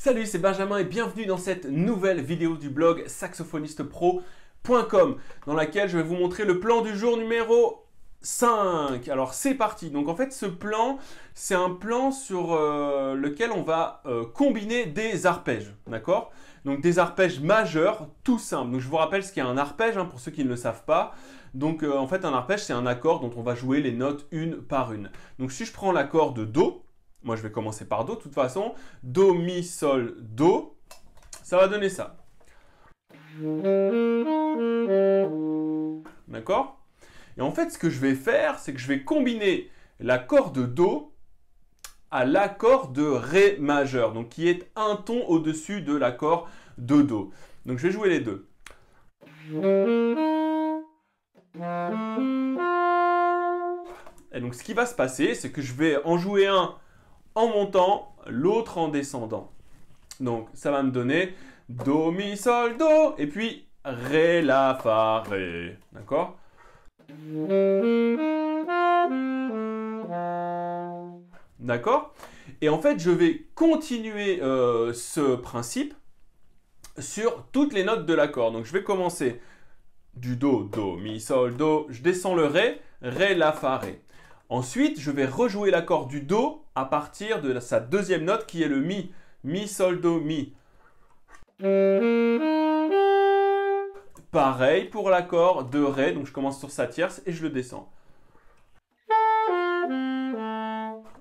Salut, c'est Benjamin et bienvenue dans cette nouvelle vidéo du blog saxophonistepro.com dans laquelle je vais vous montrer le plan du jour numéro 5. Alors c'est parti. Donc en fait ce plan, c'est un plan sur lequel on va combiner des arpèges, d'accord? Donc des arpèges majeurs, tout simple. Donc je vous rappelle ce qu'est un arpège, pour ceux qui ne le savent pas. Donc en fait un arpège c'est un accord dont on va jouer les notes une par une. Donc si je prends l'accord de Do, moi je vais commencer par Do de toute façon, Do, Mi, Sol, Do, ça va donner ça. D'accord? Et en fait ce que je vais faire, c'est que je vais combiner l'accord de Do à l'accord de Ré majeur, donc qui est un ton au-dessus de l'accord de Do. Donc je vais jouer les deux. Et donc ce qui va se passer, c'est que je vais en jouer un en montant, l'autre en descendant. Donc ça va me donner Do, Mi, Sol, Do, et puis Ré, La, Fa, Ré. D'accord? D'accord? Et en fait, je vais continuer ce principe sur toutes les notes de l'accord. Donc je vais commencer du Do, Do, Mi, Sol, Do, je descends le Ré, Ré, La, Fa, Ré. Ensuite, je vais rejouer l'accord du Do à partir de sa deuxième note qui est le Mi. Mi, Sol, Do, Mi. Pareil pour l'accord de Ré, donc je commence sur sa tierce et je le descends.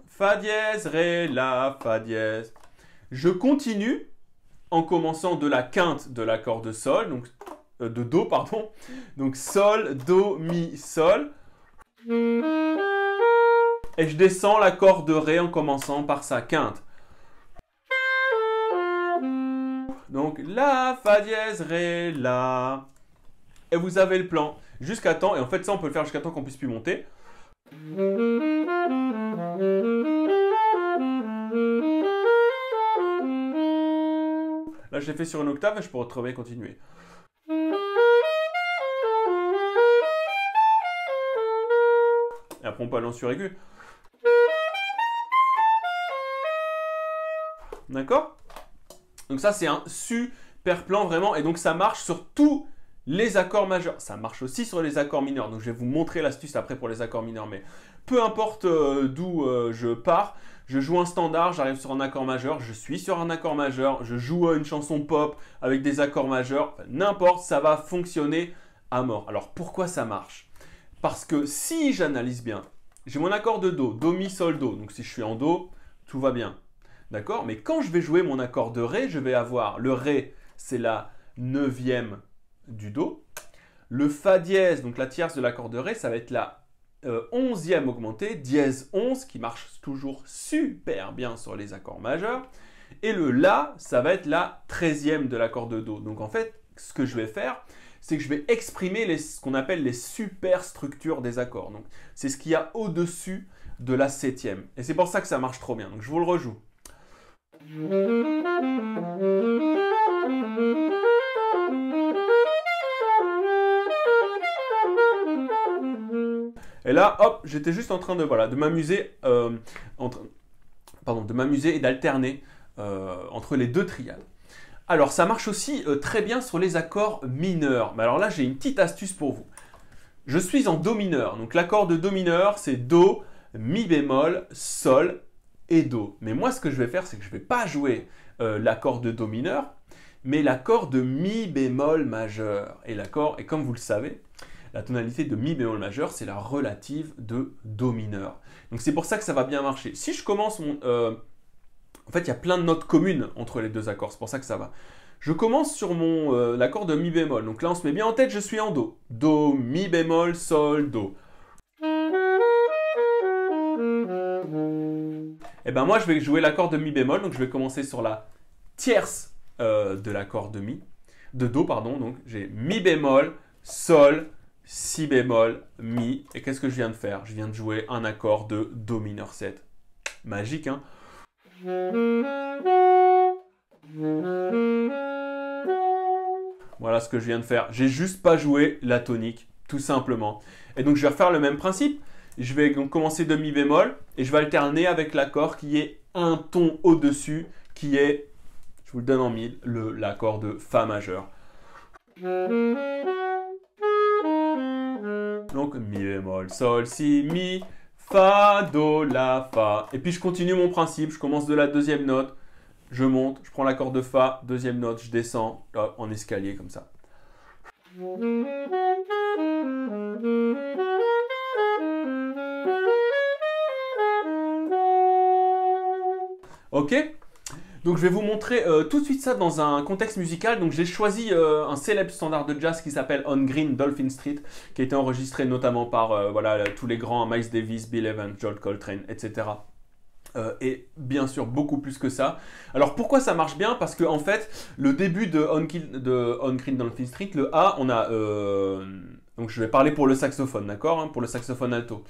Fa dièse, Ré, La, Fa dièse. Je continue en commençant de la quinte de l'accord de Sol, donc de Do, pardon. Donc Sol, Do, Mi, Sol. Et je descends l'accord de Ré en commençant par sa quinte. Donc La, Fa dièse, Ré, La. Et vous avez le plan jusqu'à temps, et en fait ça on peut le faire jusqu'à temps qu'on puisse plus monter. Là je l'ai fait sur une octave et je pourrais très bien continuer. Et après on peut aller en suraigu. D'accord? Donc ça c'est un super plan vraiment, et donc ça marche sur tous les accords majeurs. Ça marche aussi sur les accords mineurs, donc je vais vous montrer l'astuce après pour les accords mineurs, mais peu importe d'où je pars, je joue un standard, j'arrive sur un accord majeur, je suis sur un accord majeur, je joue une chanson pop avec des accords majeurs, n'importe, ça va fonctionner à mort. Alors pourquoi ça marche? Parce que si j'analyse bien, j'ai mon accord de Do, Do, Mi, Sol, Do, donc si je suis en Do, tout va bien. D'accord? Mais quand je vais jouer mon accord de Ré, je vais avoir le Ré, c'est la neuvième du Do. Le Fa dièse, donc la tierce de l'accord de Ré, ça va être la 11e augmentée, dièse 11, qui marche toujours super bien sur les accords majeurs. Et le La, ça va être la 13e de l'accord de Do. Donc en fait, ce que je vais faire, c'est que je vais exprimer ce qu'on appelle les superstructures des accords. Donc c'est ce qu'il y a au-dessus de la 7e. Et c'est pour ça que ça marche trop bien. Donc je vous le rejoue. Et là, hop, j'étais juste en train de, voilà, de m'amuser et d'alterner entre les deux triades. Alors, ça marche aussi très bien sur les accords mineurs. Mais alors là, j'ai une petite astuce pour vous. Je suis en Do mineur. Donc, l'accord de Do mineur, c'est Do, Mi bémol, Sol et Do. Mais moi, ce que je vais faire, c'est que je ne vais pas jouer l'accord de Do mineur, mais l'accord de Mi bémol majeur. Et comme vous le savez, la tonalité de Mi bémol majeur, c'est la relative de Do mineur. Donc c'est pour ça que ça va bien marcher. Si je commence mon... en fait, il y a plein de notes communes entre les deux accords, c'est pour ça que ça va. Je commence sur l'accord de Mi bémol. Donc là, on se met bien en tête, je suis en Do. Do, Mi bémol, Sol, Do. Et bien moi, je vais jouer l'accord de Mi bémol, donc je vais commencer sur la tierce de l'accord de Do, pardon. Donc j'ai Mi bémol, Sol, Si bémol, Mi. Et qu'est-ce que je viens de faire? Je viens de jouer un accord de Do mineur 7. Magique, hein? Voilà ce que je viens de faire. J'ai juste pas joué la tonique, tout simplement. Et donc je vais refaire le même principe. Je vais donc commencer de Mi bémol et je vais alterner avec l'accord qui est un ton au-dessus, qui est vous le donne en mille, l'accord de Fa majeur. Donc Mi bémol, Sol, Si, Mi, Fa, Do, La, Fa. Et puis je continue mon principe, je commence de la deuxième note, je monte, je prends l'accord de Fa, deuxième note, je descends en escalier comme ça. Ok? Donc je vais vous montrer tout de suite ça dans un contexte musical. Donc j'ai choisi un célèbre standard de jazz qui s'appelle On Green, Dolphin Street, qui a été enregistré notamment par voilà, tous les grands, Miles Davis, Bill Evans, John Coltrane, etc. Et bien sûr beaucoup plus que ça. Alors pourquoi ça marche bien? Parce que en fait, le début de On Green, Dolphin Street, le A, on a... donc je vais parler pour le saxophone, d'accord, hein, pour le saxophone alto.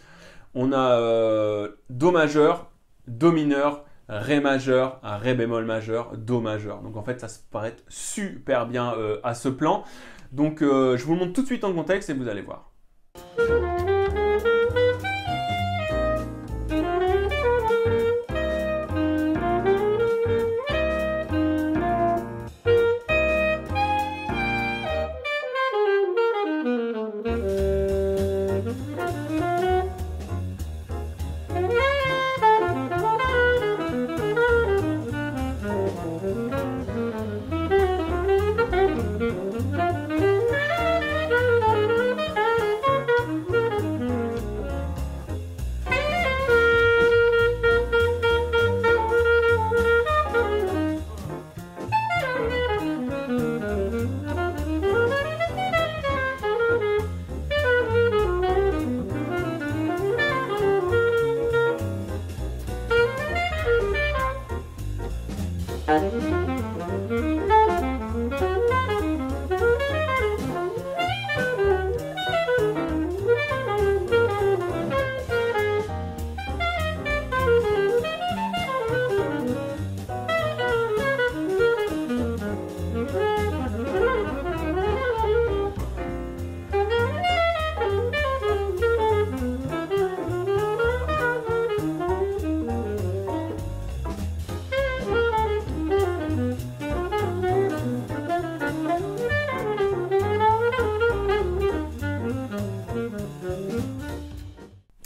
On a Do majeur, Do mineur, Ré majeur, Ré bémol majeur, Do majeur. Donc en fait, ça se paraît super bien à ce plan. Donc je vous le montre tout de suite en contexte et vous allez voir.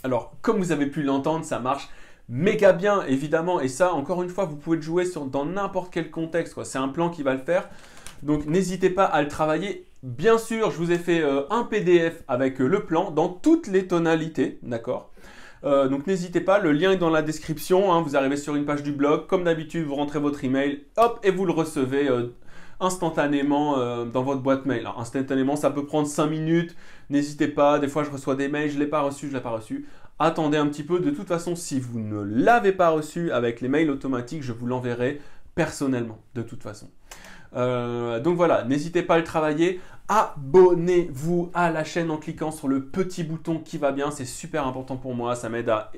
Alors, comme vous avez pu l'entendre, ça marche méga bien, évidemment. Et ça, encore une fois, vous pouvez le jouer dans n'importe quel contexte. C'est un plan qui va le faire. Donc, n'hésitez pas à le travailler. Bien sûr, je vous ai fait un PDF avec le plan dans toutes les tonalités, d'accord? Donc, n'hésitez pas. Le lien est dans la description. Hein, vous arrivez sur une page du blog. Comme d'habitude, vous rentrez votre email. Hop, et vous le recevez instantanément dans votre boîte mail. Alors, instantanément, ça peut prendre 5 minutes. N'hésitez pas. Des fois, je reçois des mails. Je ne l'ai pas reçu, je ne l'ai pas reçu. Attendez un petit peu. De toute façon, si vous ne l'avez pas reçu avec les mails automatiques, je vous l'enverrai personnellement, de toute façon. Donc voilà, n'hésitez pas à le travailler. Abonnez-vous à la chaîne en cliquant sur le petit bouton qui va bien. C'est super important pour moi. Ça m'aide à,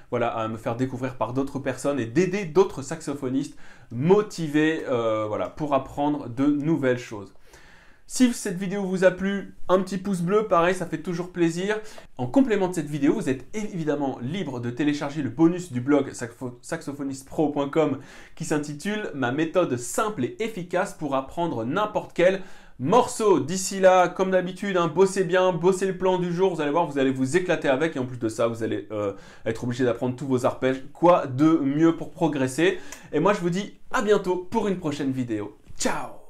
voilà, à me faire découvrir par d'autres personnes et d'aider d'autres saxophonistes motivés voilà, pour apprendre de nouvelles choses. Si cette vidéo vous a plu, un petit pouce bleu, pareil, ça fait toujours plaisir. En complément de cette vidéo, vous êtes évidemment libre de télécharger le bonus du blog saxophonistepro.com qui s'intitule « Ma méthode simple et efficace pour apprendre n'importe quel morceau ». D'ici là, comme d'habitude, hein, bossez bien, bossez le plan du jour, vous allez voir, vous allez vous éclater avec et en plus de ça, vous allez être obligé d'apprendre tous vos arpèges. Quoi de mieux pour progresser? Et moi, je vous dis à bientôt pour une prochaine vidéo. Ciao!